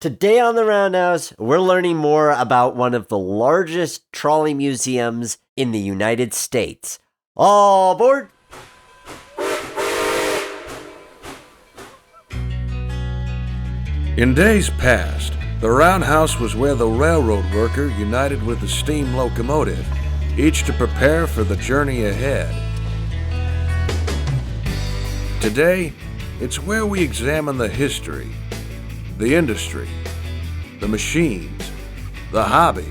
Today on the Roundhouse, we're learning more about one of the largest trolley museums in the United States. All aboard! In days past, the roundhouse was where the railroad worker united with the steam locomotive, each to prepare for the journey ahead. Today, it's where we examine the history, the industry, the machines, the hobby,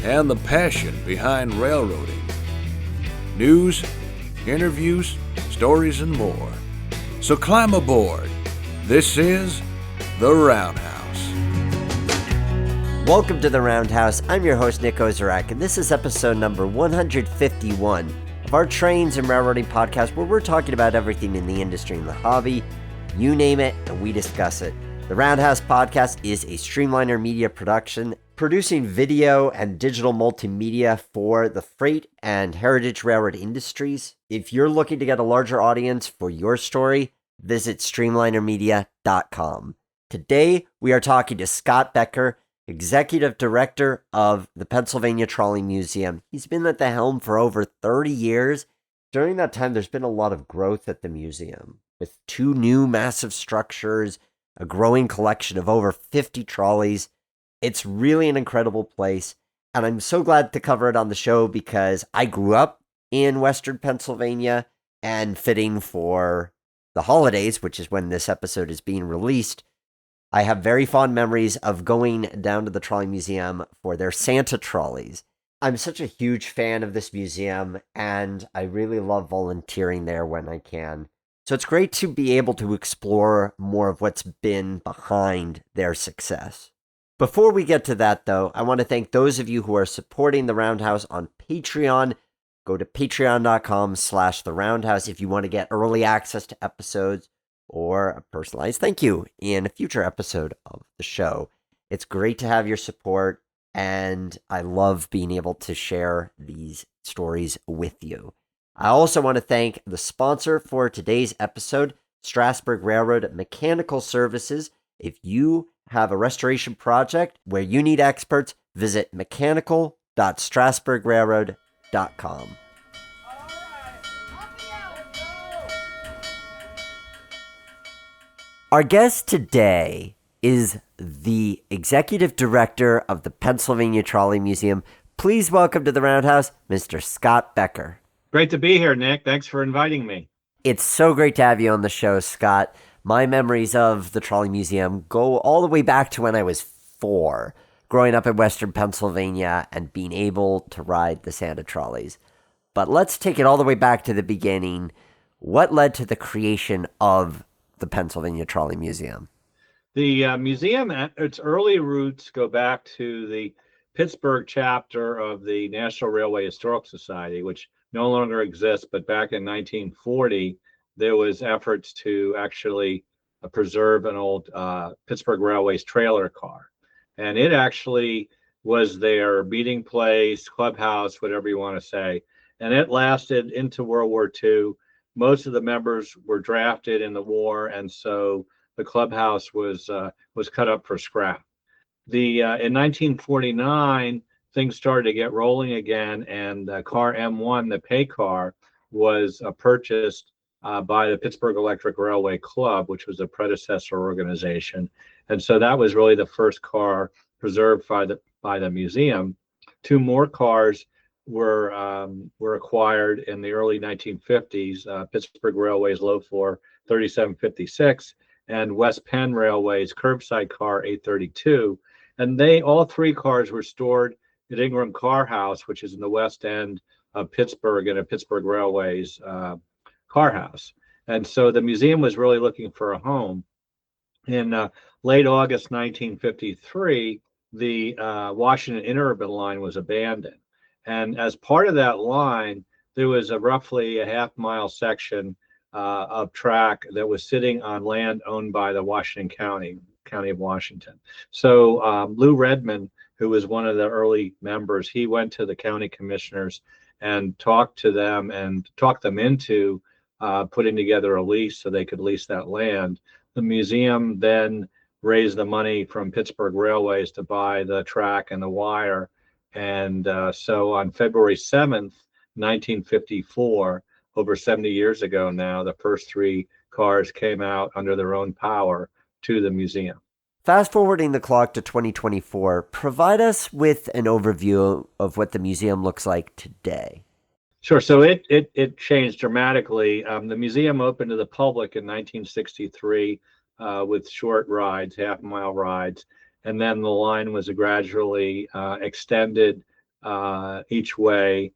and the passion behind railroading. News, interviews, stories, and more. So climb aboard. This is The Roundhouse. Welcome to the Roundhouse. I'm your host, Nick Ozerak, and this is episode number 151 of our Trains and Railroading podcast, where we're talking about everything in the industry and the hobby. You name it, and we discuss it. The Roundhouse podcast is a Streamliner media production, producing video and digital multimedia for the freight and heritage railroad industries. If you're looking to get a larger audience for your story, visit streamlinermedia.com. Today, we are talking to Scott Becker, Executive Director of the Pennsylvania Trolley Museum. He's been at the helm for over 30 years. During that time, there's been a lot of growth at the museum, with 2 new massive structures, a growing collection of over 50 trolleys. It's really an incredible place, and I'm so glad to cover it on the show because I grew up in Western Pennsylvania, and fitting for the holidays, which is when this episode is being released, I have very fond memories of going down to the Trolley Museum for their Santa trolleys. I'm such a huge fan of this museum, and I really love volunteering there when I can. So it's great to be able to explore more of what's been behind their success. Before we get to that, though, I want to thank those of you who are supporting The Roundhouse on Patreon. Go to patreon.com/The Roundhouse if you want to get early access to episodes or a personalized thank you in a future episode of the show. It's great to have your support, and I love being able to share these stories with you. I also want to thank the sponsor for today's episode, Strasburg Railroad Mechanical Services. If you have a restoration project where you need experts, visit mechanical.strasburgrailroad.com. Our guest today is the Executive Director of the Pennsylvania Trolley Museum. Please welcome to the Roundhouse, Mr. Scott Becker. Great to be here, Nick. Thanks for inviting me. It's so great to have you on the show, Scott. My memories of the Trolley Museum go all the way back to when I was 4, growing up in Western Pennsylvania and being able to ride the Santa trolleys. But let's take it all the way back to the beginning. What led to the creation of the Pennsylvania Trolley Museum? The museum, at its early roots, go back to the Pittsburgh chapter of the National Railway Historical Society, which no longer exists, but back in 1940, there was efforts to actually preserve an old Pittsburgh Railways trailer car. And it actually was their meeting place, clubhouse, whatever you want to say. And it lasted into World War II. Most of the members were drafted in the war, and so the clubhouse was cut up for scrap. In 1949, things started to get rolling again, and car M1, the pay car, was purchased by the Pittsburgh Electric Railway Club, which was a predecessor organization. And so that was really the first car preserved by the museum. 2 more cars were acquired in the early 1950s, Pittsburgh Railway's low floor 3756 and West Penn Railway's curbside car 832. And all 3 cars were stored at Ingram Car House, which is in the west end of Pittsburgh, and a Pittsburgh Railways car house. And so the museum was really looking for a home. In late August 1953, the Washington Interurban line was abandoned. And as part of that line, there was roughly a half-mile section of track that was sitting on land owned by the Washington County of Washington. So Lou Redmond, who was one of the early members, he went to the county commissioners and talked them into putting together a lease so they could lease that land. The museum then raise the money from Pittsburgh Railways to buy the track and the wire. And so on February 7th, 1954, over 70 years ago now, the first three cars came out under their own power to the museum. Fast forwarding the clock to 2024, provide us with an overview of what the museum looks like today. Sure. So it changed dramatically. The museum opened to the public in 1963 with short rides, half-mile rides, and then the line was gradually extended each way.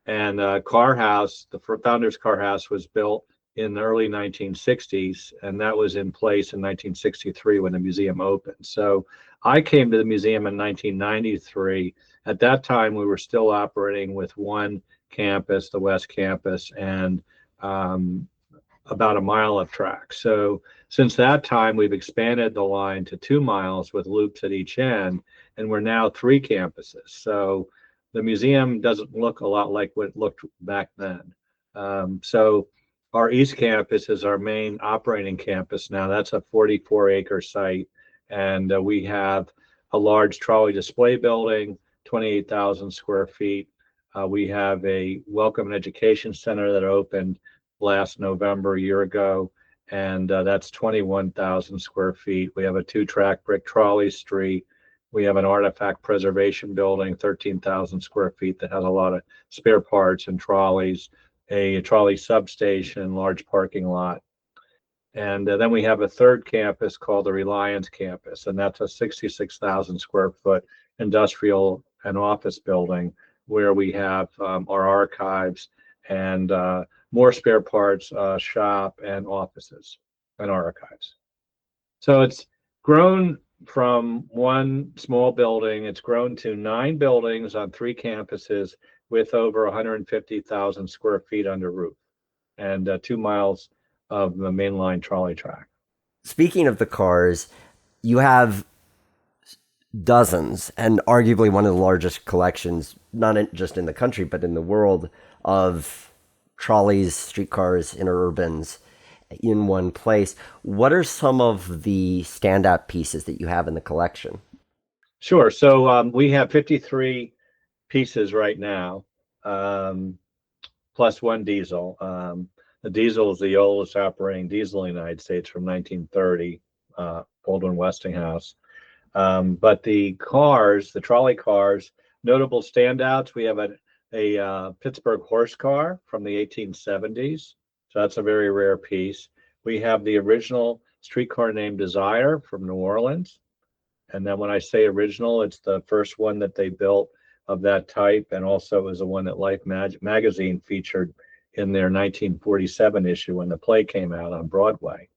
And car house, the founder's car house, was built in the early 1960s, and that was in place in 1963 when the museum opened. So I came to the museum in 1993. At that time, we were still operating with one campus, the West Campus, and about a mile of track. So since that time, we've expanded the line to 2 miles with loops at each end, and we're now 3 campuses. So the museum doesn't look a lot like what it looked back then. So our East Campus is our main operating campus now. That's a 44-acre site, and we have a large trolley display building, 28,000 square feet. We have a welcome and education center that opened last November, a year ago, and that's 21,000 square feet. We have a 2-track brick trolley street. We have an artifact preservation building, 13,000 square feet, that has a lot of spare parts and trolleys, a trolley substation, large parking lot. And then we have a third campus called the Reliance Campus, and that's a 66,000 square foot industrial and office building where we have our archives and more spare parts, shop, and offices and archives. So it's grown from one small building. It's grown to 9 buildings on 3 campuses with over 150,000 square feet under roof and 2 miles of the mainline trolley track. Speaking of the cars, you have dozens and arguably one of the largest collections, not just in the country, but in the world, of trolleys, streetcars, interurbans in one place. What are some of the standout pieces that you have in the collection? Sure. So we have 53 pieces right now, plus one diesel. The diesel is the oldest operating diesel in the United States from 1930, Baldwin Westinghouse. But the cars, the trolley cars, notable standouts, we have a Pittsburgh horse car from the 1870s. So that's a very rare piece. We have the original streetcar named Desire from New Orleans. And then when I say original, it's the first one that they built of that type, and also is the one that Life magazine featured in their 1947 issue when the play came out on Broadway.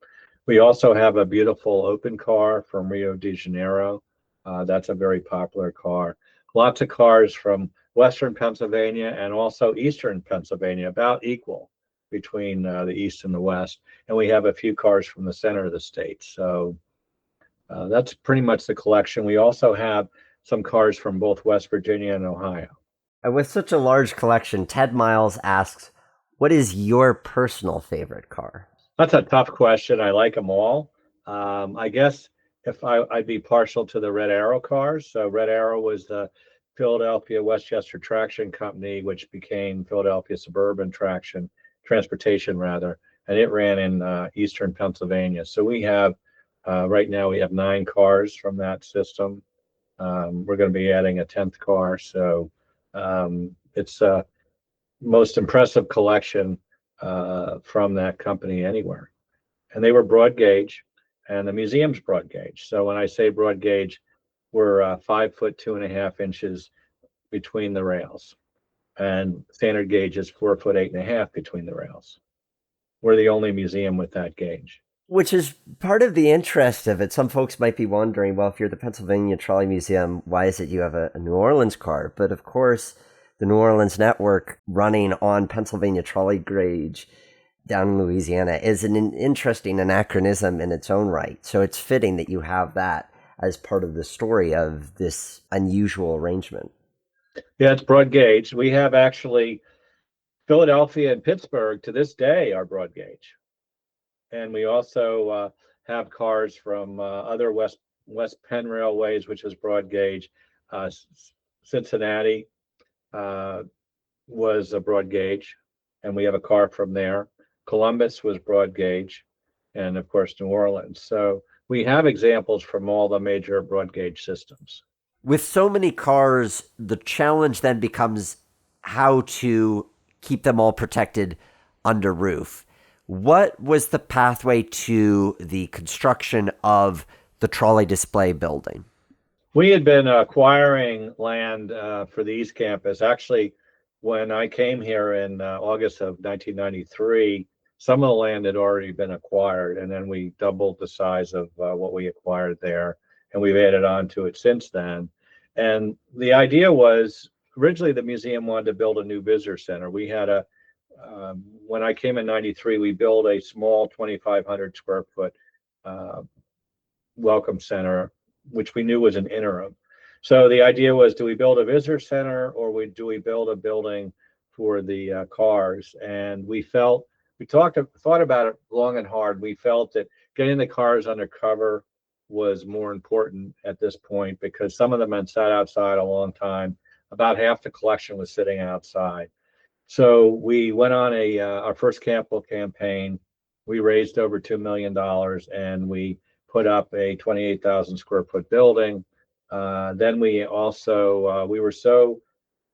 We also have a beautiful open car from Rio de Janeiro. That's a very popular car. Lots of cars from Western Pennsylvania and also Eastern Pennsylvania, about equal between the East and the West. And we have a few cars from the center of the state. So that's pretty much the collection. We also have some cars from both West Virginia and Ohio. And with such a large collection, Ted Miles asks, what is your personal favorite car? That's a tough question. I like them all. I guess if I'd be partial to the Red Arrow cars. So Red Arrow was the Philadelphia Westchester Traction Company, which became Philadelphia Suburban Transportation rather, and it ran in Eastern Pennsylvania. So we have, right now we have 9 cars from that system. We're going to be adding a 10th car. So it's a most impressive collection from that company anywhere. And they were broad gauge, and the museum's broad gauge. So when I say broad gauge, we're 5 foot 2.5 inches between the rails, and standard gauge is 4 foot 8.5 between the rails. We're the only museum with that gauge. Which is part of the interest of it. Some folks might be wondering, well, if you're the Pennsylvania Trolley Museum, why is it you have a New Orleans car? But of course, the New Orleans network running on Pennsylvania trolley gauge down in Louisiana is an interesting anachronism in its own right. So it's fitting that you have that as part of the story of this unusual arrangement. Yeah, it's broad gauge. We have actually Philadelphia and Pittsburgh to this day are broad gauge. And we also have cars from other West Penn railways, which is broad gauge. Cincinnati was a broad gauge, and we have a car from there. Columbus was broad gauge, and of course New Orleans. So we have examples from all the major broad gauge systems. With so many cars, the challenge then becomes how to keep them all protected under roof. What was the pathway to the construction of the trolley display building? We had been acquiring land for the East Campus. Actually, when I came here in August of 1993, some of the land had already been acquired, and then we doubled the size of what we acquired there, and we've added on to it since then. And the idea was, originally the museum wanted to build a new visitor center. We had when I came in 93, we built a small 2,500 square foot welcome center, which we knew was an interim. So the idea was, do we build a visitor center, or do we build a building for the cars? And thought about it long and hard. We felt that getting the cars under cover was more important at this point, because some of them had sat outside a long time. About half the collection was sitting outside. So we went on our first capital campaign. We raised over $2 million, and we put up a 28,000 square foot building. Then we were so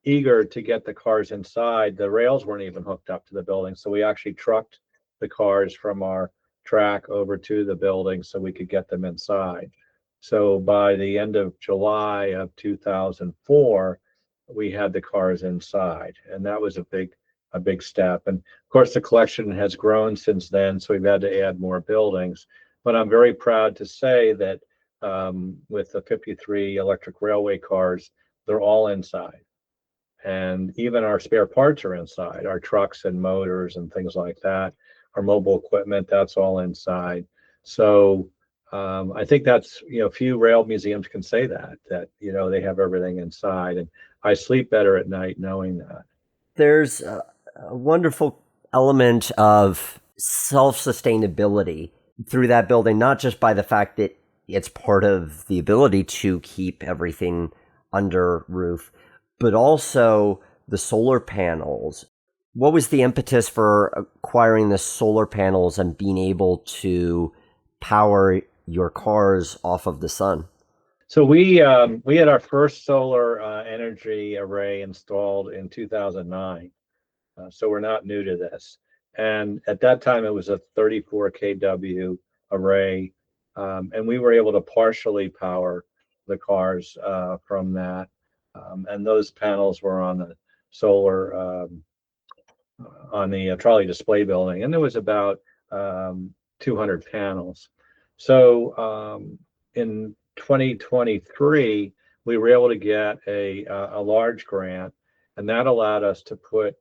eager to get the cars inside, the rails weren't even hooked up to the building. So we actually trucked the cars from our track over to the building so we could get them inside. So by the end of July of 2004, we had the cars inside, and that was a big step. And of course, the collection has grown since then, so we've had to add more buildings. But I'm very proud to say that with the 53 electric railway cars, they're all inside. And even our spare parts are inside, our trucks and motors and things like that, our mobile equipment, that's all inside. So I think that's, few rail museums can say that they have everything inside. And I sleep better at night knowing that. There's a wonderful element of self-sustainability through that building, not just by the fact that it's part of the ability to keep everything under roof, but also the solar panels. What was the impetus for acquiring the solar panels and being able to power your cars off of the sun? So we had our first solar energy array installed in 2009. So we're not new to this. And at that time, it was a 34 kW array. And we were able to partially power the cars from that. And those panels were on the solar, on the trolley display building. And there was about 200 panels. So in 2023, we were able to get a large grant, and that allowed us to put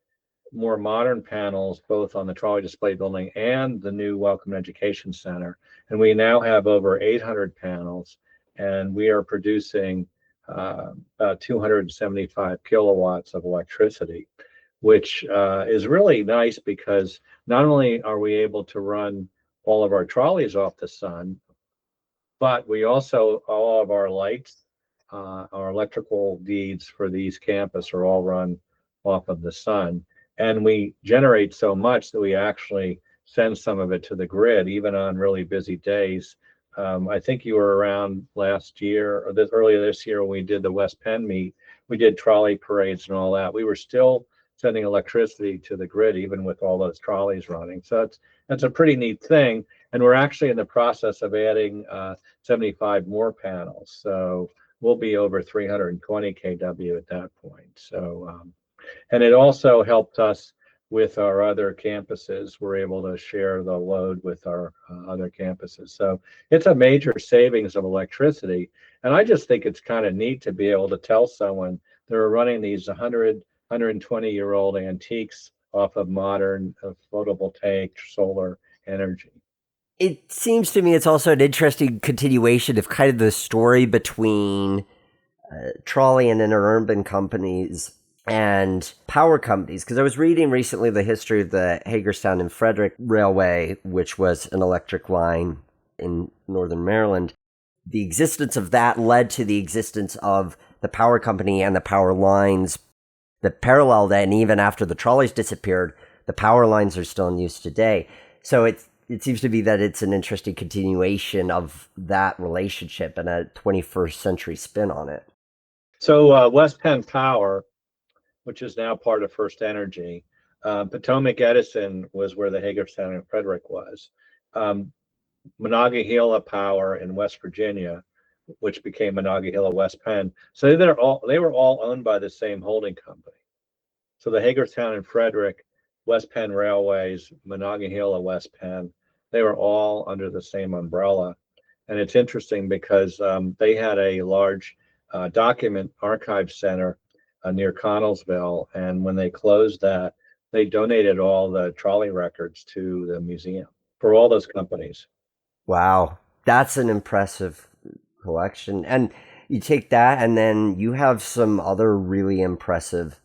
more modern panels both on the trolley display building and the new Welcome Education Center. And we now have over 800 panels, and we are producing about 275 kilowatts of electricity, which is really nice, because not only are we able to run all of our trolleys off the sun, but we also, all of our lights, our electrical needs for the East Campus are all run off of the sun. And we generate so much that we actually send some of it to the grid, even on really busy days. I think you were around last year, or earlier this year, when we did the West Penn meet. We did trolley parades and all that. We were still sending electricity to the grid, even with all those trolleys running. So that's a pretty neat thing. And we're actually in the process of adding 75 more panels. So we'll be over 320 kW at that point. So, and it also helped us with our other campuses. We're able to share the load with our other campuses. So it's a major savings of electricity. And I just think it's kind of neat to be able to tell someone they're running these 120-year-old antiques off of modern photovoltaic solar energy. It seems to me it's also an interesting continuation of kind of the story between trolley and interurban companies and power companies. Because I was reading recently the history of the Hagerstown and Frederick Railway, which was an electric line. in northern Maryland. The existence of that led to the existence of the power company and the power lines that parallel that. And even after the trolleys disappeared, the power lines are still in use today. So it seems to be that it's an interesting continuation of that relationship and a 21st century spin on it. So West Penn Power, which is now part of First Energy, Potomac Edison was where the Hagerstown and Frederick was. Monongahela Power in West Virginia, which became Monongahela West Penn. So they were all owned by the same holding company. So the Hagerstown and Frederick, West Penn Railways, Monongahela West Penn, they were all under the same umbrella. And it's interesting because they had a large document archive center near Connellsville. And when they closed that, they donated all the trolley records to the museum for all those companies. Wow, that's an impressive collection. And you take that, and then you have some other really impressive,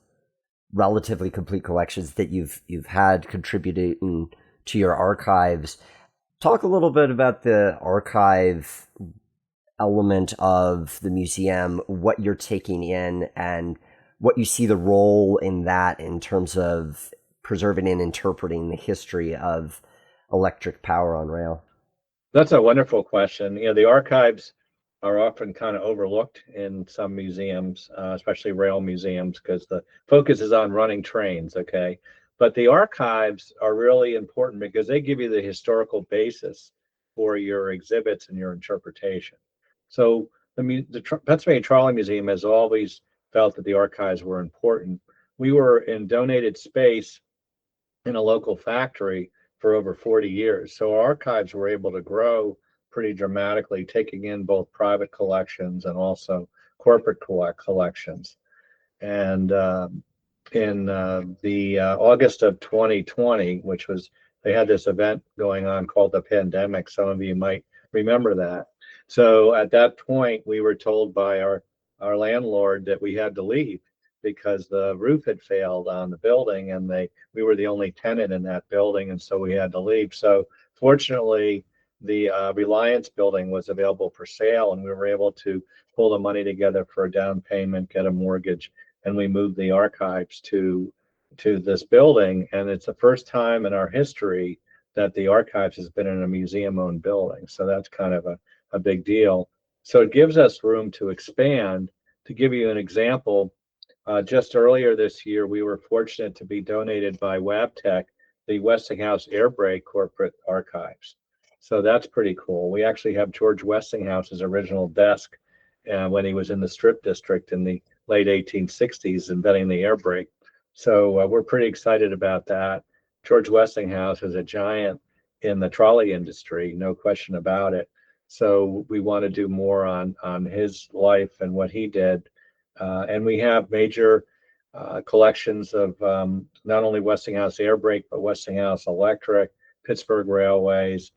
relatively complete collections that you've had contributing to your archives. Talk a little bit about the archive element of the museum, what you're taking in, and what you see the role in that in terms of preserving and interpreting the history of electric power on rail. That's a wonderful question. The archives are often kind of overlooked in some museums, especially rail museums, because the focus is on running trains, okay? But the archives are really important because they give you the historical basis for your exhibits and your interpretation. So the Pennsylvania Trolley Museum has always felt that the archives were important. We were in donated space in a local factory for over 40 years. So our archives were able to grow pretty dramatically, taking in both private collections and also corporate collections. And in the August of 2020, they had this event going on called the pandemic. Some of you might remember that. So at that point, we were told by our landlord that we had to leave because the roof had failed on the building, and we were the only tenant in that building, and so we had to leave. So fortunately, the Reliance building was available for sale, and we were able to pull the money together for a down payment, get a mortgage, and we moved the archives to this building. And it's the first time in our history that the archives has been in a museum-owned building. So that's kind of a big deal. So it gives us room to expand. To give you an example, just earlier this year, we were fortunate to be donated by Wabtec the Westinghouse Air Brake corporate archives. So that's pretty cool. We actually have George Westinghouse's original desk when he was in the Strip District in the late 1860s inventing the air brake. So we're pretty excited about that. George Westinghouse is a giant in the trolley industry, no question about it. So we want to do more on his life and what he did. And we have major collections of not only Westinghouse Air Brake, but Westinghouse Electric, Pittsburgh Railways,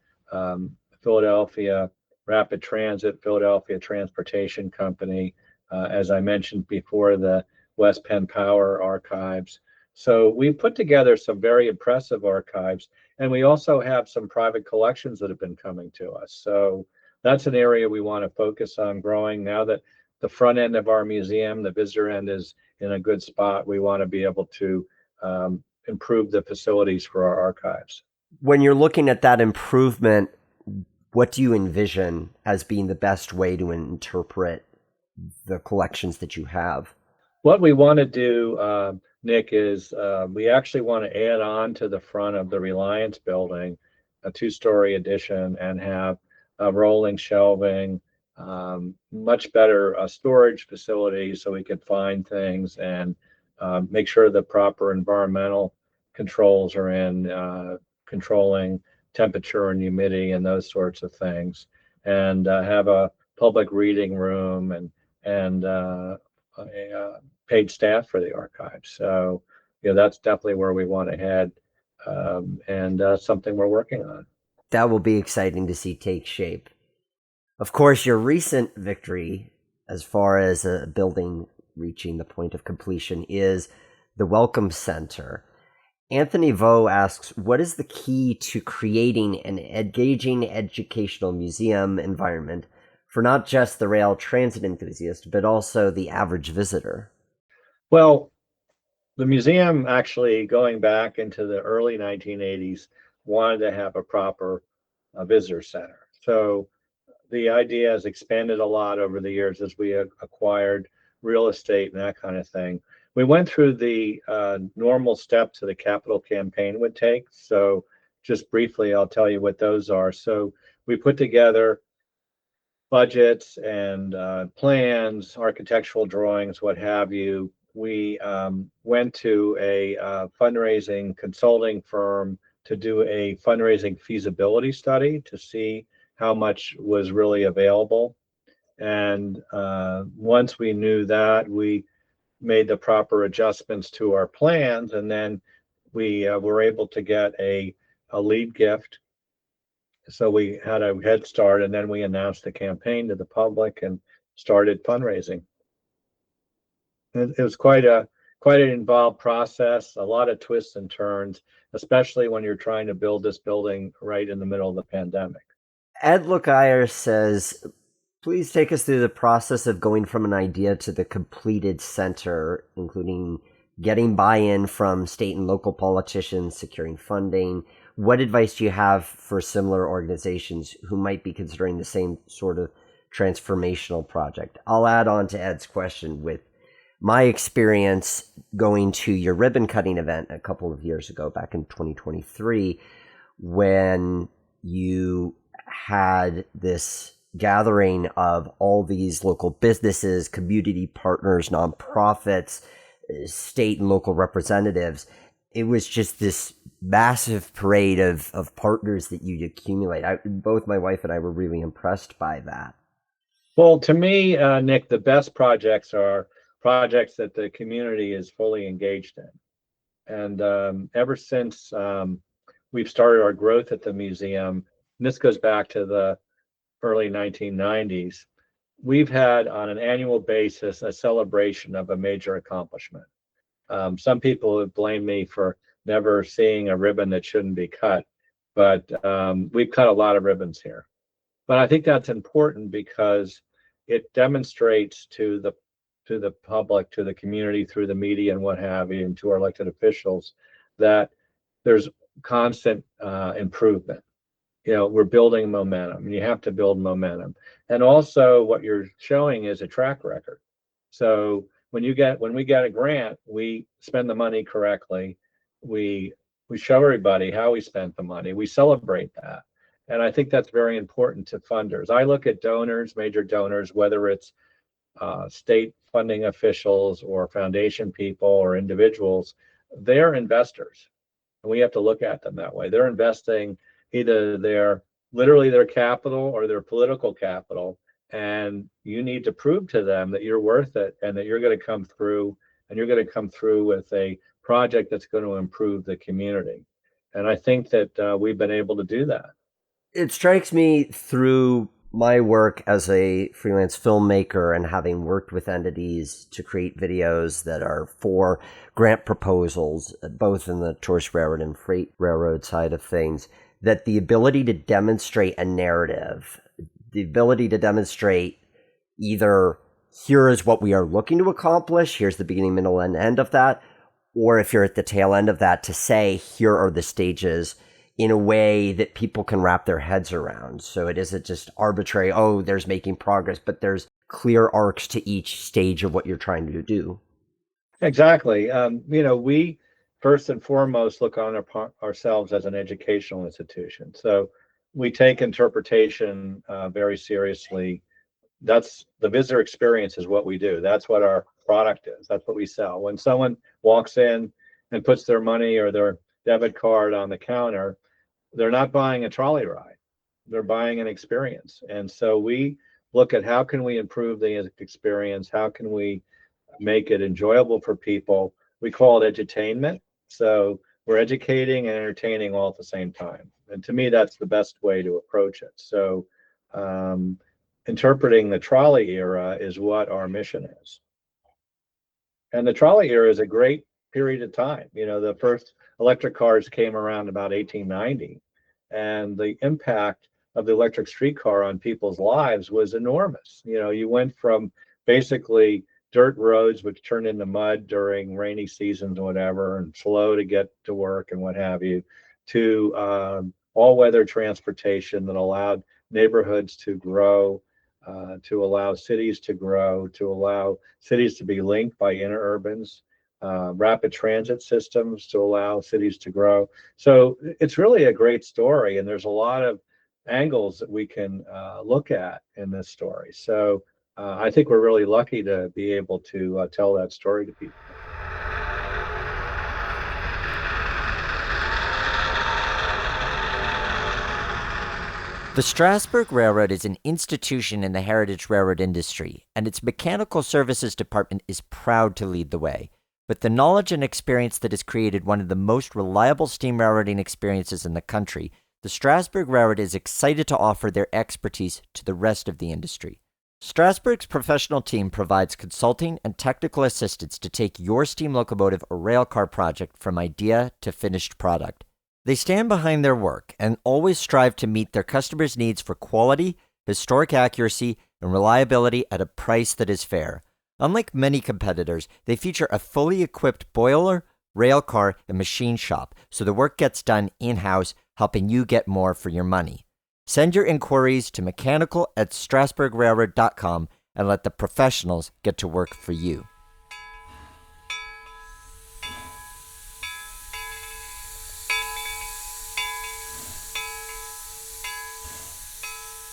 Philadelphia Rapid Transit, Philadelphia Transportation Company, as I mentioned before, the West Penn Power archives. So we put together some very impressive archives, and we also have some private collections that have been coming to us. So that's an area we want to focus on growing. Now that the front end of our museum, the visitor end, is in a good spot, we want to be able to improve the facilities for our archives. When you're looking at that improvement, what do you envision as being the best way to interpret the collections that you have? What we want to do, Nick, is we actually want to add on to the front of the Reliance building a two-story addition and have rolling shelving, much better storage facilities so we could find things and make sure the proper environmental controls are in, controlling temperature and humidity and those sorts of things, and have a public reading room and a paid staff for the archives. So that's definitely where we want to head, and something we're working on. That will be exciting to see take shape. Of course, your recent victory, as far as a building reaching the point of completion, is the Welcome Center. Anthony Vo asks, what is the key to creating an engaging educational museum environment for not just the rail transit enthusiast, but also the average visitor? Well, the museum actually, going back into the early 1980s, wanted to have a proper visitor center. So the idea has expanded a lot over the years as we acquired real estate and that kind of thing. We went through the normal steps that a capital campaign would take. So just briefly, I'll tell you what those are. So we put together budgets and plans, architectural drawings, what have you. We went to a fundraising consulting firm to do a fundraising feasibility study to see how much was really available. And once we knew that, we made the proper adjustments to our plans, and then we were able to get a lead gift. So we had a head start, and then we announced the campaign to the public and started fundraising. It was quite an involved process, a lot of twists and turns, especially when you're trying to build this building right in the middle of the pandemic. Ed Lookire says, please take us through the process of going from an idea to the completed center, including getting buy-in from state and local politicians, securing funding. What advice do you have for similar organizations who might be considering the same sort of transformational project? I'll add on to Ed's question with my experience going to your ribbon cutting event a couple of years ago, back in 2023, when you had this gathering of all these local businesses, community partners, nonprofits, state and local representatives. It was just this massive parade of partners that you'd accumulate. Both my wife and I were really impressed by that. Well, to me, Nick, the best projects are projects that the community is fully engaged in. And ever since we've started our growth at the museum, and this goes back to the early 1990s, we've had on an annual basis a celebration of a major accomplishment. Some people have blamed me for never seeing a ribbon that shouldn't be cut, but we've cut a lot of ribbons here. But I think that's important because it demonstrates to the public, to the community, through the media and what have you, and to our elected officials, that there's constant improvement. We're building momentum, and you have to build momentum. And also what you're showing is a track record. So when we get a grant, we spend the money correctly. We show everybody how we spent the money. We celebrate that. And I think that's very important to funders. I look at donors, major donors, whether it's state funding officials or foundation people or individuals, they're investors. And we have to look at them that way. They're investing either literally their capital or their political capital, and you need to prove to them that you're worth it and that you're going to come through, and you're going to come through with a project that's going to improve the community. And I think that we've been able to do that. It strikes me through my work as a freelance filmmaker and having worked with entities to create videos that are for grant proposals, both in the tourist railroad and freight railroad side of things, that the ability to demonstrate a narrative, the ability to demonstrate either here is what we are looking to accomplish, here's the beginning, middle, and end of that, or if you're at the tail end of that, to say here are the stages in a way that people can wrap their heads around. So it isn't just arbitrary, oh, there's making progress, but there's clear arcs to each stage of what you're trying to do. Exactly. We first and foremost look on ourselves as an educational institution. So we take interpretation very seriously. That's the visitor experience is what we do. That's what our product is. That's what we sell. When someone walks in and puts their money or their debit card on the counter, they're not buying a trolley ride. They're buying an experience. And so we look at how can we improve the experience? How can we make it enjoyable for people? We call it edutainment. So we're educating and entertaining all at the same time. And to me, that's the best way to approach it. So interpreting the trolley era is what our mission is. And the trolley era is a great period of time. The first electric cars came around about 1890, and the impact of the electric streetcar on people's lives was enormous. You went from basically dirt roads, which turned into mud during rainy seasons or whatever, and slow to get to work and what have you, to all-weather transportation that allowed neighborhoods to grow, to allow cities to grow, to allow cities to be linked by interurbans, rapid transit systems to allow cities to grow. So it's really a great story, and there's a lot of angles that we can look at in this story. So I think we're really lucky to be able to tell that story to people. The Strasburg Railroad is an institution in the heritage railroad industry, and its mechanical services department is proud to lead the way. With the knowledge and experience that has created one of the most reliable steam railroading experiences in the country, the Strasburg Railroad is excited to offer their expertise to the rest of the industry. Strasburg's professional team provides consulting and technical assistance to take your steam locomotive or railcar project from idea to finished product. They stand behind their work and always strive to meet their customers' needs for quality, historic accuracy, and reliability at a price that is fair. Unlike many competitors, they feature a fully equipped boiler, railcar, and machine shop, so the work gets done in-house, helping you get more for your money. Send your inquiries to mechanical@strasburgrailroad.com and let the professionals get to work for you.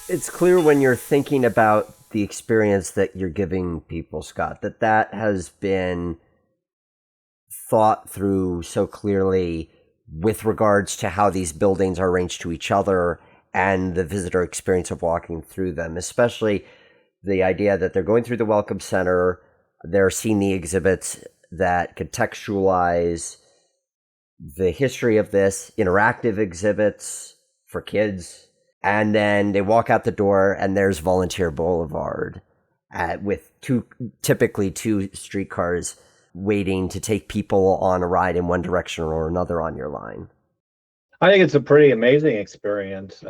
It's clear when you're thinking about the experience that you're giving people, Scott, that has been thought through so clearly with regards to how these buildings are arranged to each other and the visitor experience of walking through them, especially the idea that they're going through the Welcome Center, they're seeing the exhibits that contextualize the history of this, interactive exhibits for kids. And then they walk out the door, and there's Volunteer Boulevard with typically two streetcars waiting to take people on a ride in one direction or another on your line. I think it's a pretty amazing experience.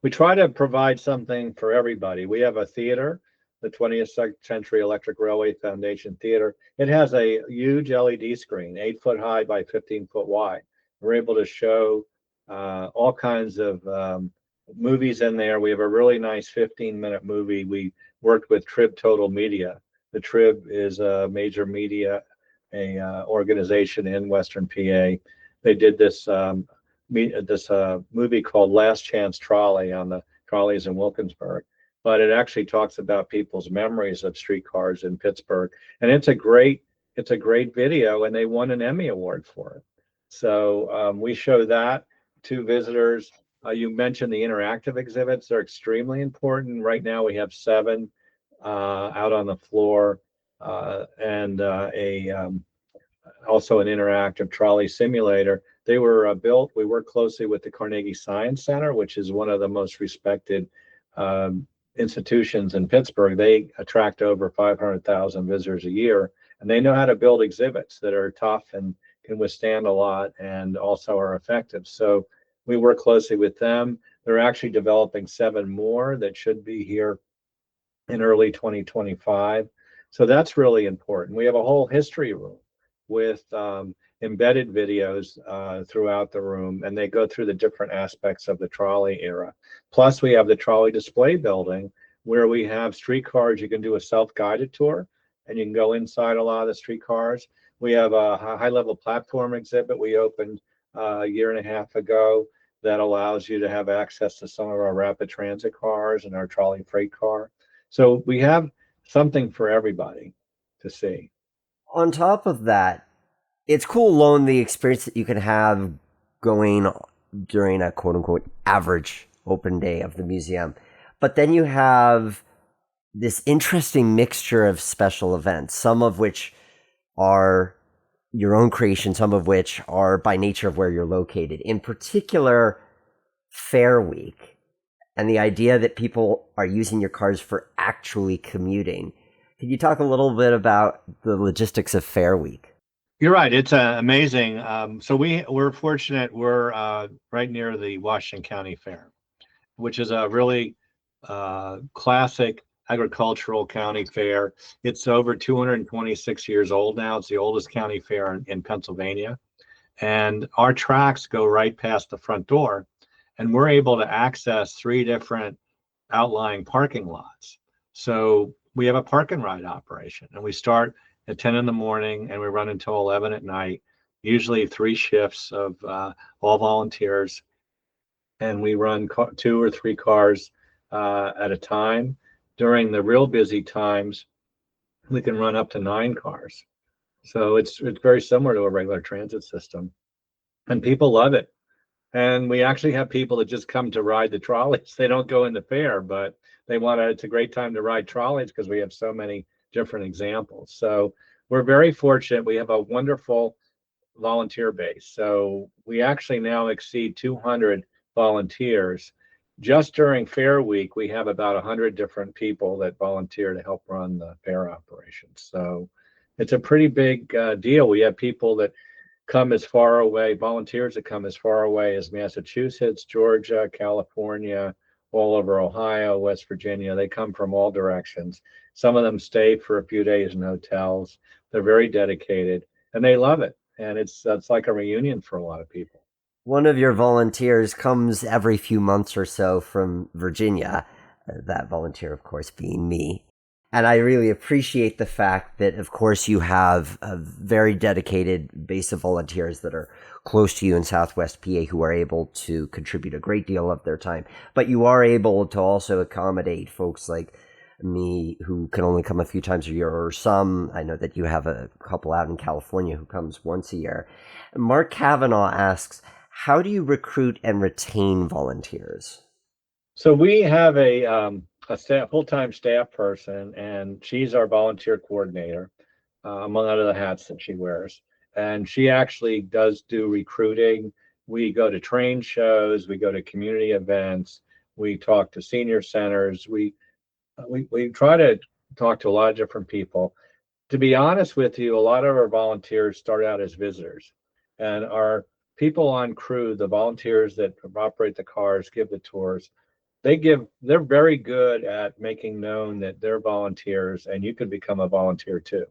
We try to provide something for everybody. We have a theater, the 20th Century Electric Railway Foundation Theater. It has a huge LED screen, 8-foot high by 15-foot wide. We're able to show all kinds of movies in there. We have a really nice 15-minute movie. We worked with Trib Total Media. The Trib is a major media organization in Western PA. They did this movie called Last Chance Trolley on the trolleys in Wilkinsburg, but it actually talks about people's memories of streetcars in Pittsburgh, and it's a great video, and they won an Emmy Award for it. So we show that to visitors. You mentioned the interactive exhibits. They're extremely important. Right now we have 7 out on the floor, and also an interactive trolley simulator. They were built. We work closely with the Carnegie Science Center, which is one of the most respected institutions in Pittsburgh. They attract over 500,000 visitors a year, and they know how to build exhibits that are tough and can withstand a lot and also are effective. So we work closely with them. They're actually developing 7 more that should be here in early 2025. So that's really important. We have a whole history room with embedded videos throughout the room, and they go through the different aspects of the trolley era. Plus, we have the trolley display building where we have streetcars. You can do a self-guided tour, and you can go inside a lot of the streetcars. We have a high-level platform exhibit we opened a year and a half ago that allows you to have access to some of our rapid transit cars and our trolley freight car. So we have something for everybody to see. On top of that, it's cool alone the experience that you can have going during a quote-unquote average open day of the museum. But then you have this interesting mixture of special events, some of which are your own creation, some of which are by nature of where you're located. In particular, Fair Week, and the idea that people are using your cars for actually commuting. Can you talk a little bit about the logistics of Fair Week? You're right. It's amazing. So we're fortunate. We're right near the Washington County Fair, which is a really classic agricultural county fair. It's over 226 years old now. It's the oldest county fair in Pennsylvania. And our tracks go right past the front door, and we're able to access three different outlying parking lots. So we have a park and ride operation, and we start at 10 in the morning and we run until 11 at night, usually three shifts of all volunteers. And we run two or three cars at a time. During the real busy times, we can run up to nine cars. So it's very similar to a regular transit system, and people love it. And we actually have people that just come to ride the trolleys. They don't go in the fair, but they want to. It's a great time to ride trolleys because we have so many different examples. So we're very fortunate. We have a wonderful volunteer base. So we actually now exceed 200 volunteers. Just during Fair Week, we have about 100 different people that volunteer to help run the fair operations. So it's a pretty big deal. We have people that come as far away, volunteers that come as far away as Massachusetts, Georgia, California, all over Ohio, West Virginia. They come from all directions. Some of them stay for a few days in hotels. They're very dedicated and they love it. And it's like a reunion for a lot of people. One of your volunteers comes every few months or so from Virginia, that volunteer, of course, being me. And I really appreciate the fact that, of course, you have a very dedicated base of volunteers that are close to you in Southwest PA who are able to contribute a great deal of their time. But you are able to also accommodate folks like me who can only come a few times a year, or some. I know that you have a couple out in California who comes once a year. Mark Kavanaugh asks, how do you recruit and retain volunteers? So we have a full-time staff person, and she's our volunteer coordinator, among other hats that she wears. And she actually does do recruiting. We go to train shows, we go to community events, we talk to senior centers. We try to talk to a lot of different people. To be honest with you, a lot of our volunteers start out as visitors, and our people on crew, the volunteers that operate the cars, give the tours, they're very good at making known that they're volunteers and you could become a volunteer too.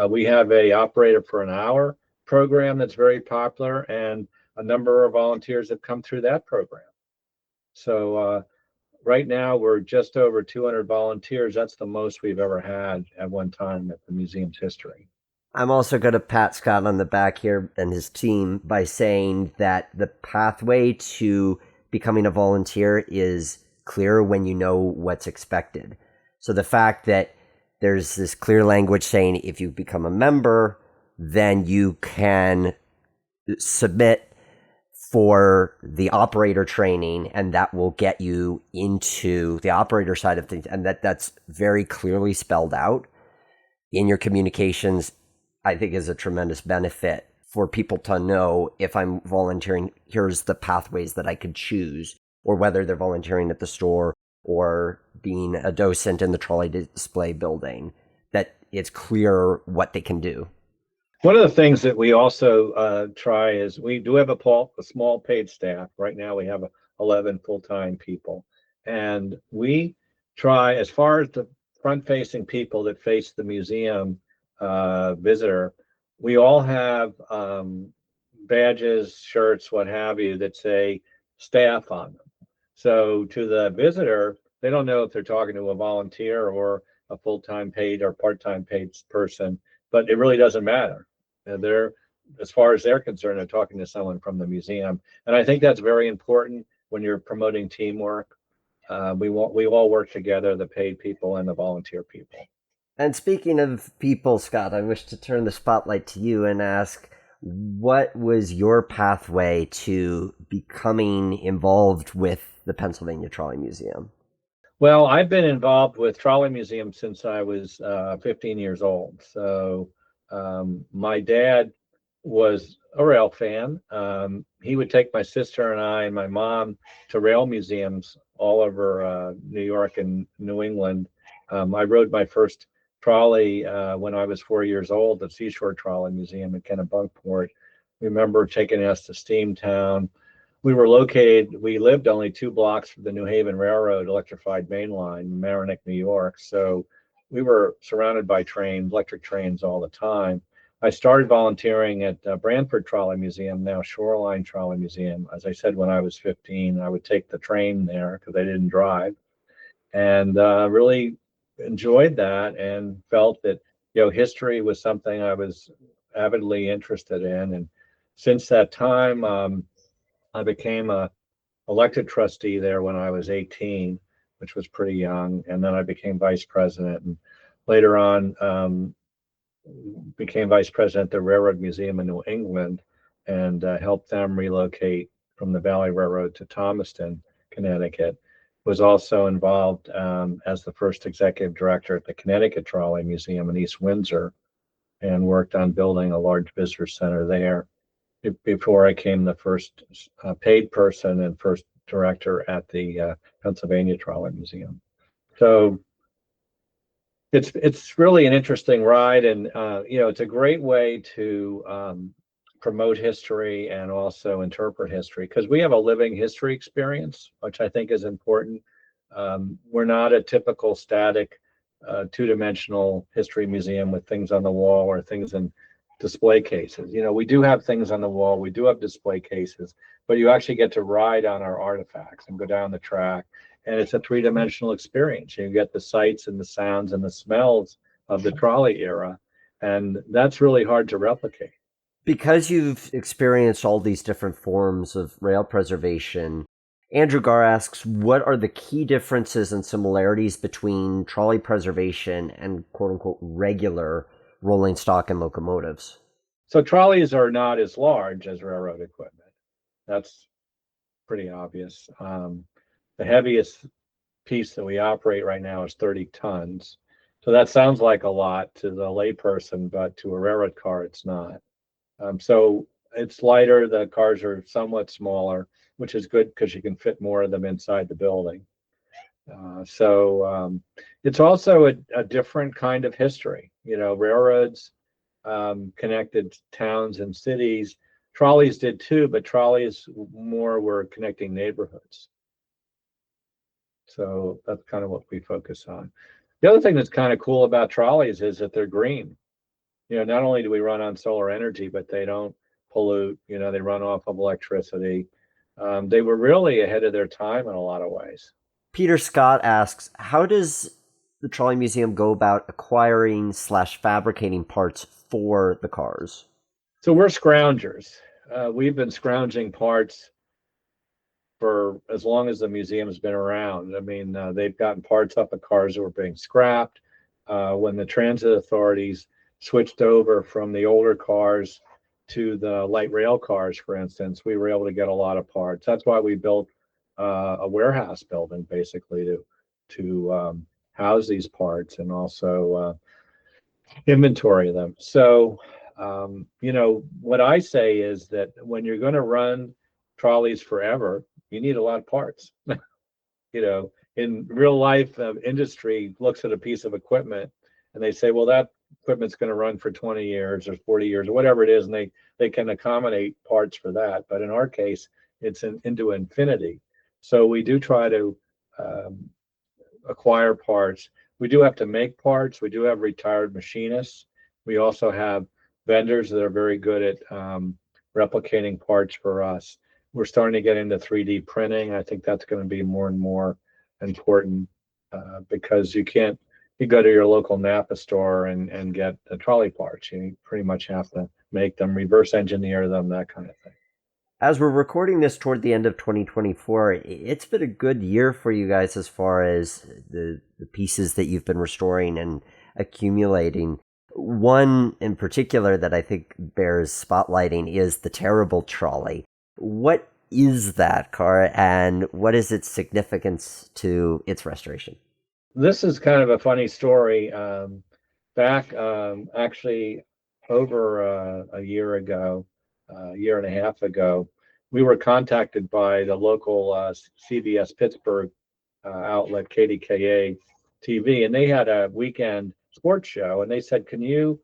We have a operator for an hour program that's very popular, and a number of volunteers have come through that program. So right now we're just over 200 volunteers. That's the most we've ever had at one time at the museum's history. I'm also going to pat Scott on the back here and his team by saying that the pathway to becoming a volunteer is clear when you know what's expected. So the fact that there's this clear language saying if you become a member, then you can submit for the operator training, and that will get you into the operator side of things, and that's very clearly spelled out in your communications, I think is a tremendous benefit for people to know if I'm volunteering, here's the pathways that I could choose, or whether they're volunteering at the store or being a docent in the trolley display building, that it's clear what they can do. One of the things that we also try is we do have a small paid staff. Right now we have 11 full-time people. And we try, as far as the front-facing people that face the museum visitor, we all have badges, shirts, what have you, that say staff on them. So to the visitor, they don't know if they're talking to a volunteer or a full-time paid or part-time paid person, but it really doesn't matter. They're, as far as they're concerned, they're talking to someone from the museum. And I think that's very important when you're promoting teamwork. We all work together, the paid people and the volunteer people. And speaking of people, Scott, I wish to turn the spotlight to you and ask, what was your pathway to becoming involved with the Pennsylvania Trolley Museum? Well, I've been involved with Trolley Museum since I was 15 years old. So my dad was a rail fan. He would take my sister and I and my mom to rail museums all over New York and New England. I rode my first trolley when I was 4 years old, the Seashore Trolley Museum in Kennebunkport. Remember taking us to Steamtown. We lived only 2 blocks from the New Haven Railroad electrified main line, Mamaroneck, New York. So we were surrounded by trains, electric trains all the time. I started volunteering at Branford Trolley Museum, now Shoreline Trolley Museum. As I said, when I was 15, I would take the train there because I didn't drive, and really enjoyed that and felt that history was something I was avidly interested in. And since that time, I became a elected trustee there when I was 18, which was pretty young, and then I became vice president, and later on became vice president at the Railroad Museum in New England, and helped them relocate from the Valley Railroad to Thomaston, Connecticut. Was also involved as the first executive director at the Connecticut Trolley Museum in East Windsor, and worked on building a large visitor center there before I came the first paid person and first director at the Pennsylvania Trolley Museum. So it's really an interesting ride, and it's a great way to promote history and also interpret history, because we have a living history experience, which I think is important. We're not a typical static two-dimensional history museum with things on the wall or things in display cases. We do have things on the wall, we do have display cases, but you actually get to ride on our artifacts and go down the track, and it's a three-dimensional experience. You get the sights and the sounds and the smells of the trolley era, and that's really hard to replicate. Because you've experienced all these different forms of rail preservation, Andrew Garr asks, what are the key differences and similarities between trolley preservation and quote-unquote regular rolling stock and locomotives? So trolleys are not as large as railroad equipment. That's pretty obvious. The heaviest piece that we operate right now is 30 tons. So that sounds like a lot to the layperson, but to a railroad car, it's not. So it's lighter. The cars are somewhat smaller, which is good because you can fit more of them inside the building. So it's also a different kind of history. Railroads connected towns and cities. Trolleys did too, but trolleys more were connecting neighborhoods. So that's kind of what we focus on. The other thing that's kind of cool about trolleys is that they're green. Not only do we run on solar energy, but they don't pollute. They run off of electricity. They were really ahead of their time in a lot of ways. Peter Scott asks, how does the Trolley Museum go about acquiring/fabricating parts for the cars? So we're scroungers. We've been scrounging parts for as long as the museum's been around. I mean, they've gotten parts off of cars that were being scrapped. When the transit authorities switched over from the older cars to the light rail cars, for instance, we were able to get a lot of parts. That's why we built a warehouse building, basically, to house these parts and also inventory them. So, what I say is that when you're going to run trolleys forever, you need a lot of parts. In real life, industry looks at a piece of equipment and they say, well, that equipment's going to run for 20 years or 40 years or whatever it is, and they can accommodate parts for that. But in our case, it's into infinity. So we do try to acquire parts. We do have to make parts. We do have retired machinists. We also have vendors that are very good at replicating parts for us. We're starting to get into 3D printing. I think that's going to be more and more important because you go to your local Napa store and get the trolley parts. You pretty much have to make them, reverse engineer them, that kind of thing. As we're recording this toward the end of 2024, it's been a good year for you guys as far as the pieces that you've been restoring and accumulating. One in particular that I think bears spotlighting is the Terrible Trolley. What is that car, and what is its significance to its restoration? This is kind of a funny story. Back actually over a year ago, a year and a half ago, we were contacted by the local CBS Pittsburgh outlet, KDKA TV, and they had a weekend sports show, and they said, "Can you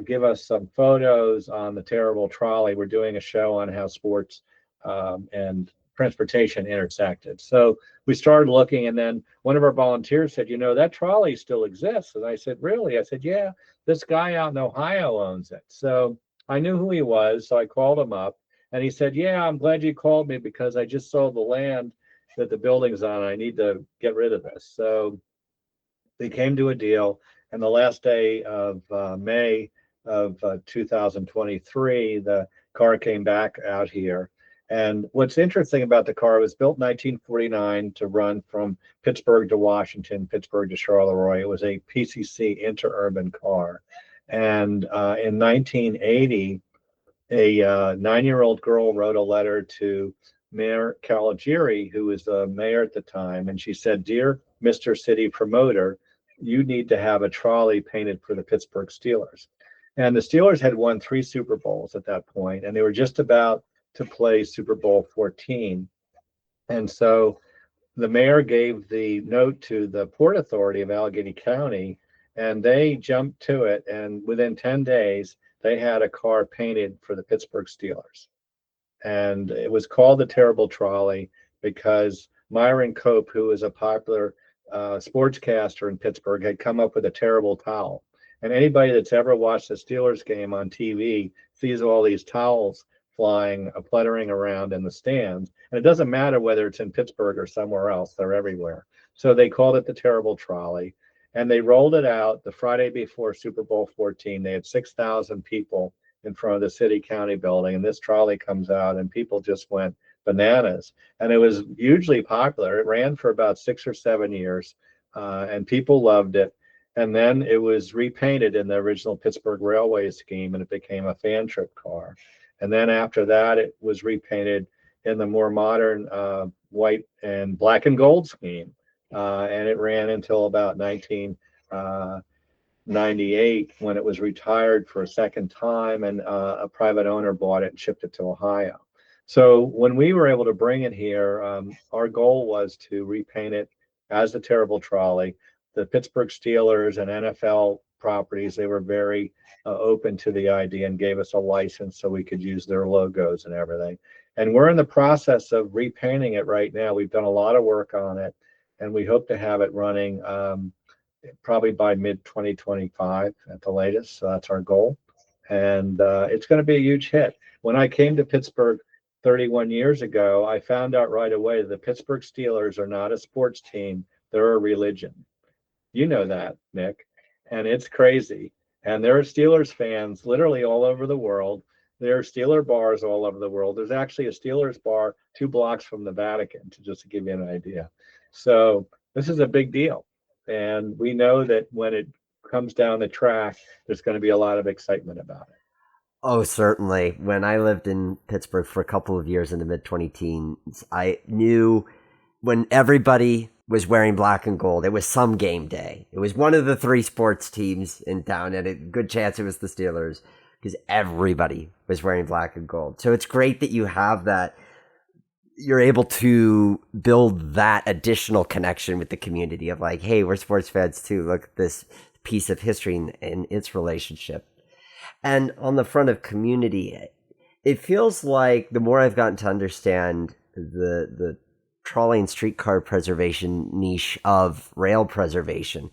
give us some photos on the terrible trolley? We're doing a show on how sports and transportation intersected." So we started looking, and then one of our volunteers said, "That trolley still exists." And I said, "Really?" I said, "Yeah, this guy out in Ohio owns it." So I knew who he was, so I called him up, and he said, "Yeah, I'm glad you called me because I just sold the land that the building's on. I need to get rid of this." So they came to a deal, and the last day of May of 2023, the car came back out here. And what's interesting about the car, it was built in 1949 to run from Pittsburgh to Washington, Pittsburgh to Charleroi. It was a PCC interurban car. And in 1980, a 9-year-old girl wrote a letter to Mayor Caligiuri, who was the mayor at the time, and she said, "Dear Mr. City Promoter, you need to have a trolley painted for the Pittsburgh Steelers." And the Steelers had won 3 Super Bowls at that point, and they were just about to play Super Bowl 14. And so the mayor gave the note to the Port Authority of Allegheny County, and they jumped to it. And within 10 days, they had a car painted for the Pittsburgh Steelers. And it was called the Terrible Trolley because Myron Cope, who was a popular sportscaster in Pittsburgh, had come up with a terrible towel. And anybody that's ever watched a Steelers game on TV sees all these towels flying, fluttering around in the stands. And it doesn't matter whether it's in Pittsburgh or somewhere else, they're everywhere. So they called it the Terrible Trolley. And they rolled it out the Friday before Super Bowl 14. They had 6,000 people in front of the city county building. And this trolley comes out, and people just went bananas. And it was hugely popular. It ran for about 6 or 7 years, and people loved it. And then it was repainted in the original Pittsburgh Railway scheme, and it became a fan trip car. And then after that, it was repainted in the more modern white and black and gold scheme. And it ran until about 1998 when it was retired for a second time, and a private owner bought it and shipped it to Ohio. So when we were able to bring it here, our goal was to repaint it as the Terrible Trolley. The Pittsburgh Steelers and NFL properties, they were very open to the idea and gave us a license so we could use their logos and everything. And we're in the process of repainting it right now. We've done a lot of work on it, and we hope to have it running probably by mid-2025 at the latest. So that's our goal. And it's going to be a huge hit. When I came to Pittsburgh 31 years ago, I found out right away the Pittsburgh Steelers are not a sports team, they're a religion. You know that, Nick, and it's crazy. And there are Steelers fans literally all over the world. There are Steeler bars all over the world. There's actually a Steelers bar 2 blocks from the Vatican, just to give you an idea. So this is a big deal. And we know that when it comes down the track, there's going to be a lot of excitement about it. Oh, certainly. When I lived in Pittsburgh for a couple of years in the mid-2010s, I knew when everybody was wearing black and gold, it was some game day. It was one of the 3 sports teams in town, and a good chance it was the Steelers because everybody was wearing black and gold. So it's great that you have that. You're able to build that additional connection with the community of like, hey, we're sports fans too. Look at this piece of history and its relationship. And on the front of community, it feels like the more I've gotten to understand the trolley and streetcar preservation niche of rail preservation,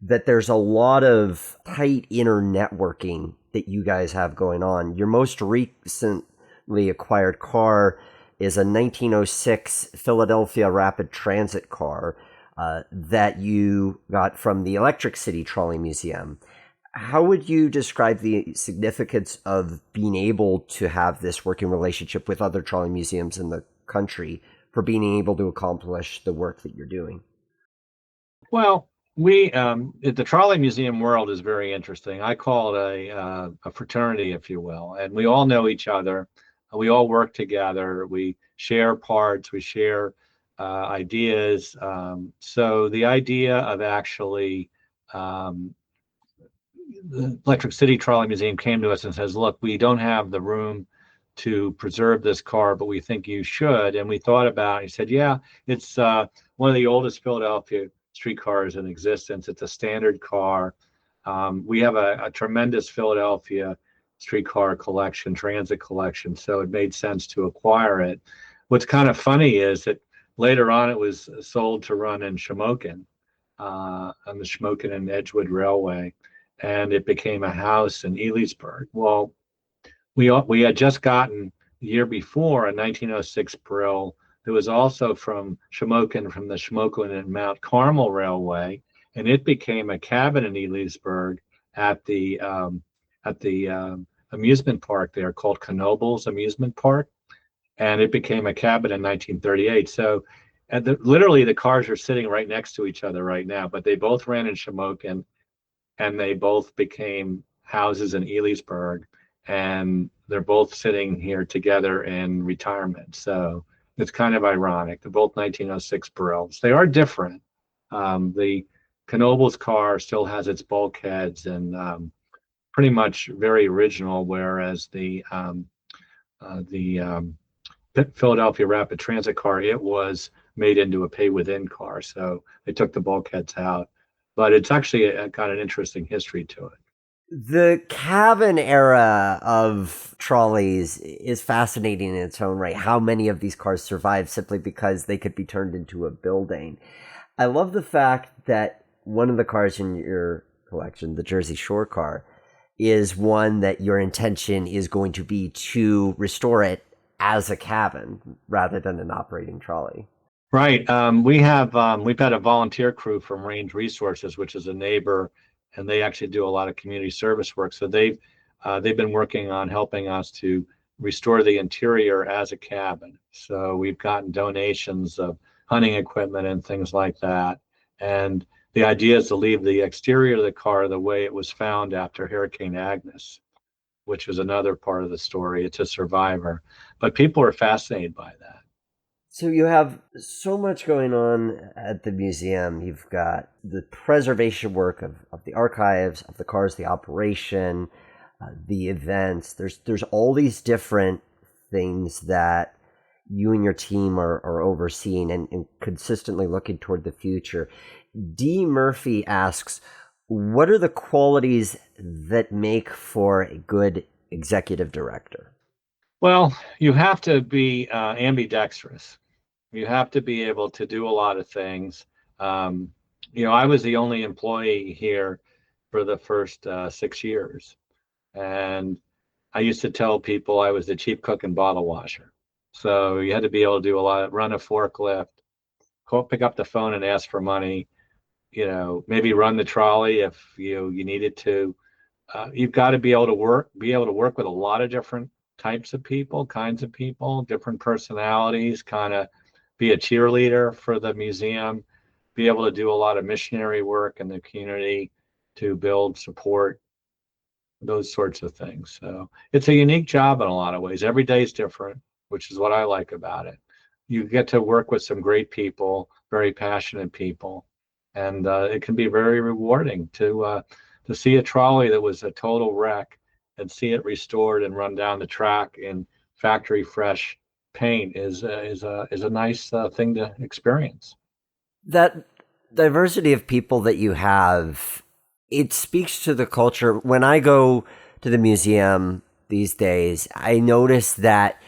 that there's a lot of tight inner networking that you guys have going on. Your most recently acquired car is a 1906 Philadelphia Rapid Transit car that you got from the Electric City Trolley Museum. How would you describe the significance of being able to have this working relationship with other trolley museums in the country for being able to accomplish the work that you're doing? Well, the trolley museum world is very interesting. I call it a fraternity, if you will, and we all know each other. We all work together. We share parts. We share ideas. So the idea of actually the Electric City Trolley Museum came to us and says, look, we don't have the room to preserve this car, but we think you should. And we thought about it. He said, yeah, it's one of the oldest Philadelphia streetcars in existence. It's a standard car. We have a tremendous Philadelphia streetcar collection, transit collection, so it made sense to acquire it. What's kind of funny is that later on it was sold to run in Shamokin, on the Shamokin and Edgewood Railway, and it became a house in Elysburg. Well, we had just gotten the year before a 1906 Brill that was also from Shamokin, from the Shamokin and Mount Carmel Railway, and it became a cabin in Elysburg at the amusement park there called Knoebels Amusement Park, and it became a cabin in 1938. So, literally, the cars are sitting right next to each other right now, but they both ran in Shamokin, and they both became houses in Elysburg, and they're both sitting here together in retirement. So it's kind of ironic. They're both 1906 Barills. They are different. The Knoebels car still has its bulkheads and pretty much very original, whereas the Philadelphia Rapid Transit car, it was made into a pay-within car, so they took the bulkheads out. But it's actually got an interesting history to it. The cabin era of trolleys is fascinating in its own right. How many of these cars survived simply because they could be turned into a building. I love the fact that one of the cars in your collection, the Jersey Shore car, is one that your intention is going to be to restore it as a cabin rather than an operating trolley. Right. We've had a volunteer crew from Range Resources, which is a neighbor, and they actually do a lot of community service work. So they've been working on helping us to restore the interior as a cabin. So we've gotten donations of hunting equipment and things like that. And the idea is to leave the exterior of the car the way it was found after Hurricane Agnes, which is another part of the story. It's a survivor, but people are fascinated by that. So you have so much going on at the museum. You've got the preservation work of the archives, of the cars, the operation, the events. There's all these different things that you and your team are overseeing and consistently looking toward the future. D. Murphy asks, what are the qualities that make for a good executive director? Well, you have to be ambidextrous. You have to be able to do a lot of things. Um, I was the only employee here for the first 6 years. And I used to tell people I was the chief cook and bottle washer. So you had to be able to do a lot, run a forklift, pick up the phone and ask for money, maybe run the trolley if you needed to. You've got to be able to work with a lot of different types of people, kinds of people, different personalities, kind of be a cheerleader for the museum, be able to do a lot of missionary work in the community to build support, those sorts of things. So it's a unique job in a lot of ways. Every day is different, which is what I like about it. You get to work with some great people, very passionate people, and it can be very rewarding to see a trolley that was a total wreck and see it restored and run down the track in factory fresh paint is a nice thing to experience. That diversity of people that you have, it speaks to the culture. When I go to the museum these days, I notice that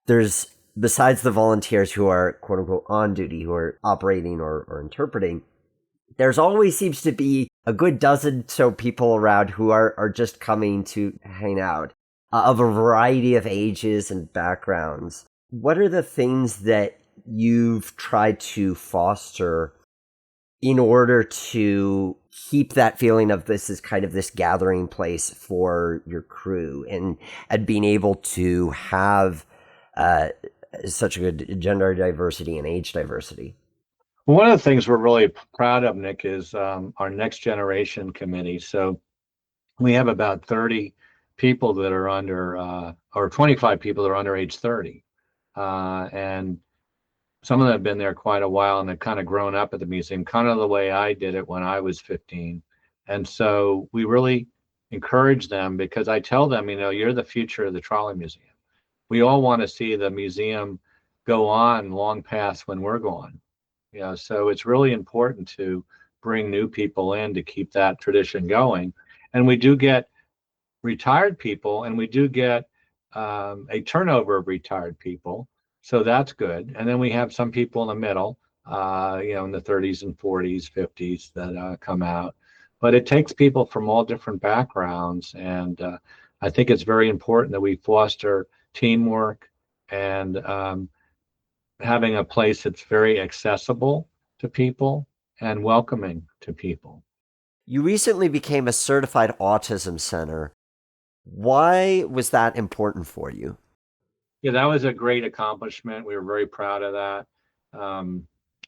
there's, besides the volunteers who are quote unquote on duty, who are operating or interpreting, there's always seems to be a good dozen so people around who are just coming to hang out, of a variety of ages and backgrounds. What are the things that you've tried to foster in order to keep that feeling of this is kind of this gathering place for your crew, and being able to have such a good gender diversity and age diversity? One of the things we're really proud of, Nick, is our next generation committee. So we have about 30 people that are or 25 people that are under age 30. And some of them have been there quite a while, and they've kind of grown up at the museum, kind of the way I did it when I was 15. And so we really encourage them, because I tell them, you're the future of the Trolley Museum. We all want to see the museum go on long past when we're gone. So it's really important to bring new people in to keep that tradition going. And we do get retired people, and we do get a turnover of retired people. So that's good. And then we have some people in the middle, in the 30s and 40s, 50s that come out. But it takes people from all different backgrounds. And I think it's very important that we foster teamwork and having a place that's very accessible to people and welcoming to people. You recently became a certified autism center. Why was that important for you? Yeah, that was a great accomplishment. We were very proud of that.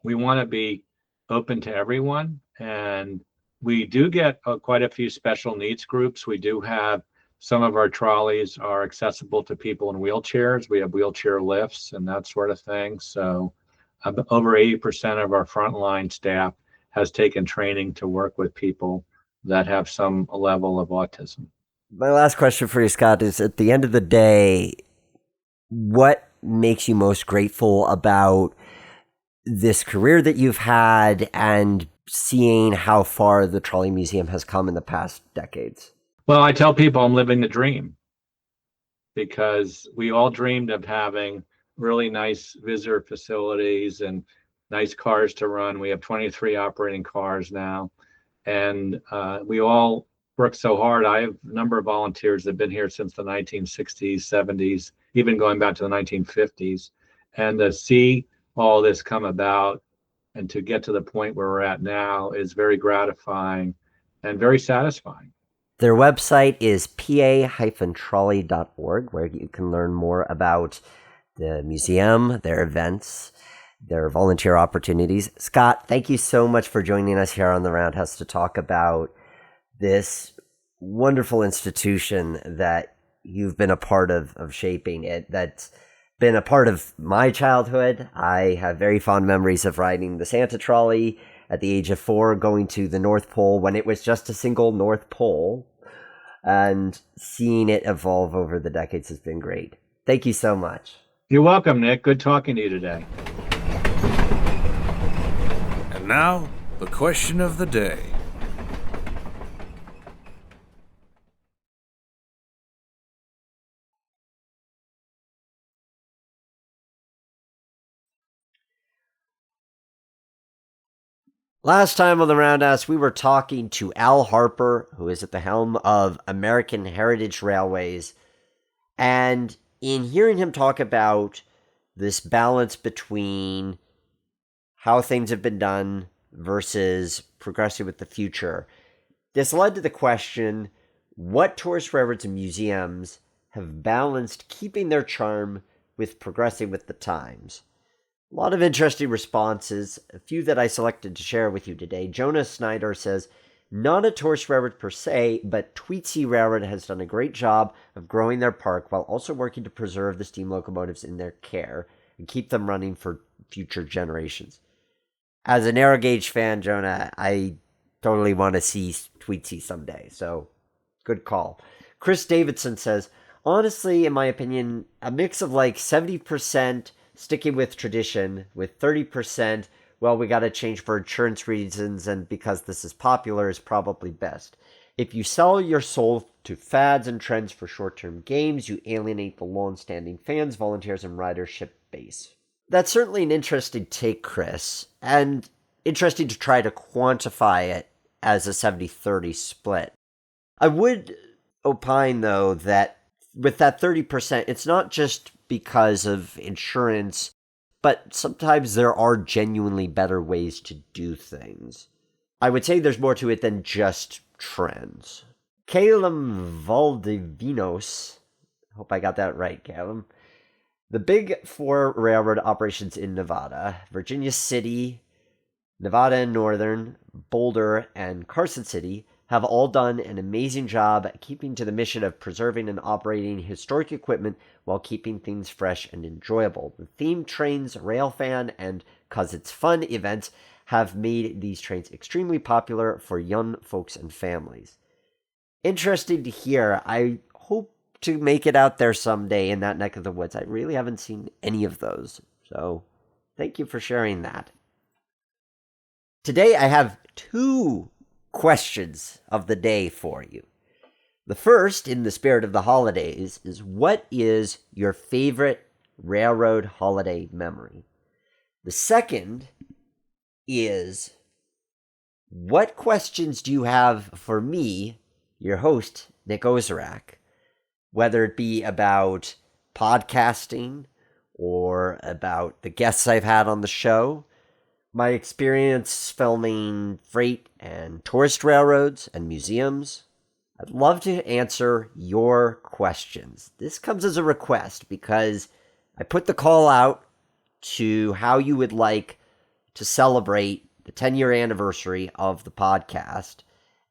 We want to be open to everyone, and we do get quite a few special needs groups. We do have some of our trolleys are accessible to people in wheelchairs. We have wheelchair lifts and that sort of thing. So over 80% of our frontline staff has taken training to work with people that have some level of autism. My last question for you, Scott, is at the end of the day, what makes you most grateful about this career that you've had and seeing how far the Trolley Museum has come in the past decades? Well, I tell people I'm living the dream because we all dreamed of having really nice visitor facilities and nice cars to run. We have 23 operating cars now, and we all work so hard. I have a number of volunteers that have been here since the 1960s, 70s, even going back to the 1950s. And to see all this come about and to get to the point where we're at now is very gratifying and very satisfying. Their website is pa-trolley.org, where you can learn more about the museum, their events, their volunteer opportunities. Scott, thank you so much for joining us here on the Roundhouse to talk about this wonderful institution that you've been a part of shaping it, that's been a part of my childhood. I have very fond memories of riding the Santa Trolley at the age of 4, going to the North Pole when it was just a single North Pole, and seeing it evolve over the decades has been great. Thank you so much. You're welcome, Nick. Good talking to you today. And now, the question of the day. Last time on the Roundhouse, we were talking to Al Harper, who is at the helm of American Heritage Railways. And in hearing him talk about this balance between how things have been done versus progressing with the future, this led to the question, what tourist railroads and museums have balanced keeping their charm with progressing with the times? A lot of interesting responses, a few that I selected to share with you today. Jonah Snyder says, not a tourist railroad per se, but Tweetsy Railroad has done a great job of growing their park while also working to preserve the steam locomotives in their care and keep them running for future generations. As a narrow gauge fan, Jonah, I totally want to see Tweetsy someday, so good call. Chris Davidson says, honestly, in my opinion, a mix of like 70% sticking with tradition, with 30%, well, we got to change for insurance reasons and because this is popular is probably best. If you sell your soul to fads and trends for short-term games, you alienate the long-standing fans, volunteers, and ridership base. That's certainly an interesting take, Chris, and interesting to try to quantify it as a 70-30 split. I would opine, though, that with that 30%, it's not just because of insurance, but sometimes there are genuinely better ways to do things. I would say there's more to it than just trends. Calum Valdivinos, hope I got that right, Calum. The big 4 railroad operations in Nevada, Virginia City, Nevada and Northern, Boulder, and Carson City, have all done an amazing job keeping to the mission of preserving and operating historic equipment while keeping things fresh and enjoyable. The themed trains, Railfan, and 'Cause It's Fun events have made these trains extremely popular for young folks and families. Interesting to hear. I hope to make it out there someday in that neck of the woods. I really haven't seen any of those, so thank you for sharing that. Today I have 2 questions of the day for you. The first, in the spirit of the holidays, is what is your favorite railroad holiday memory? The second is, what questions do you have for me, your host, Nick Ozerak, whether it be about podcasting or about the guests I've had on the show, my experience filming freight and tourist railroads and museums. I'd love to answer your questions. This comes as a request because I put the call out to how you would like to celebrate the 10-year anniversary of the podcast.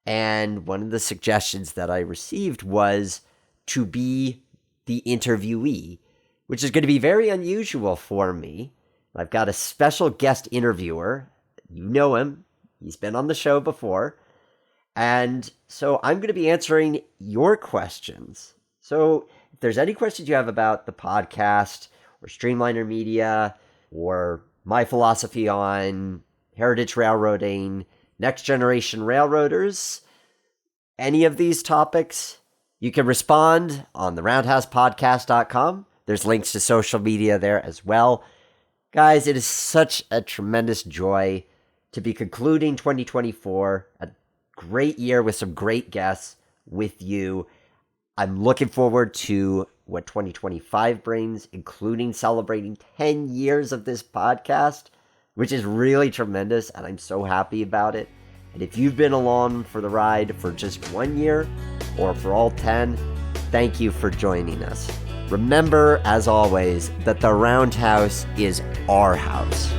And one of the suggestions that I received was to be the interviewee, which is going to be very unusual for me. I've got a special guest interviewer. You know him. He's been on the show before. And so I'm going to be answering your questions. So if there's any questions you have about the podcast or Streamliner Media or my philosophy on heritage railroading, next generation railroaders, any of these topics, you can respond on the roundhousepodcast.com. There's links to social media there as well. Guys, it is such a tremendous joy to be concluding 2024, a great year with some great guests with you. I'm looking forward to what 2025 brings, including celebrating 10 years of this podcast, which is really tremendous, and I'm so happy about it. And if you've been along for the ride for just 1 year or for all 10, thank you for joining us. Remember, as always, that the Roundhouse is our house.